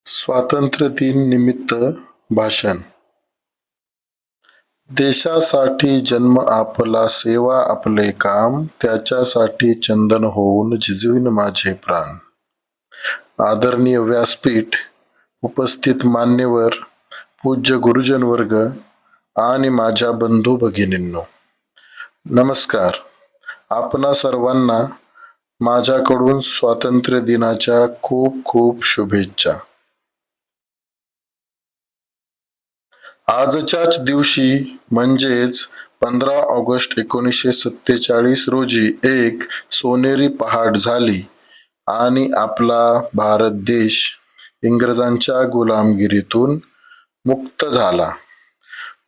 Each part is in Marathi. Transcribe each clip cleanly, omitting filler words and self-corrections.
स्वातंत्र्य दिन निमित्त भाषण. देशासाठी जन्म आपला, सेवा आपले काम, त्याच्यासाठी चंदन होऊन झिजवीन माझे प्राण. आदरणीय व्यासपीठ, उपस्थित मान्यवर, पूज्य गुरुजन वर्ग आणि माझ्या बंधू भगिनींनो, नमस्कार. आपणा सर्वांना माझ्याकडून स्वातंत्र्य दिनाच्या खूप खूप शुभेच्छा. आजच्याच दिवशी म्हणजेच 15 ऑगस्ट 1947 रोजी एक सोनेरी पहाट झाली आणि आपला भारत देश इंग्रजांच्या गुलामगिरीतून मुक्त झाला.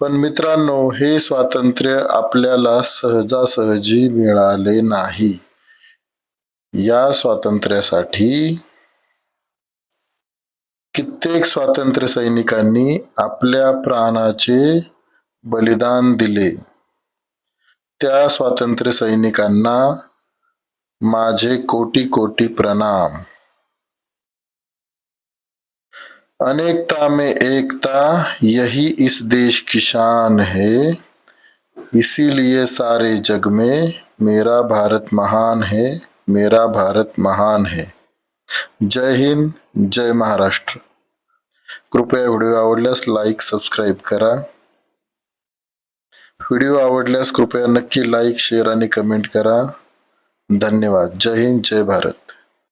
पण मित्रांनो, हे स्वातंत्र्य आपल्याला सहजासहजी मिळाले नाही. या स्वातंत्र्यासाठी कित्येक स्वातंत्र्य सैनिकांनी आपल्या प्राणाचे बलिदान दिले. त्या स्वातंत्र्य सैनिकांना माझे कोटी कोटी प्रणाम. अनेकता में एकता, यही इस देश की शान है. इसीलिए सारे जग में मेरा भारत महान है, मेरा भारत महान है. जय हिंद, जय महाराष्ट्र. कृपया व्हिडिओ आवडल्यास लाईक, सबस्क्राईब करा. व्हिडिओ आवडल्यास कृपया नक्की लाईक, शेअर आणि कमेंट करा. धन्यवाद. जय हिंद, जय भारत.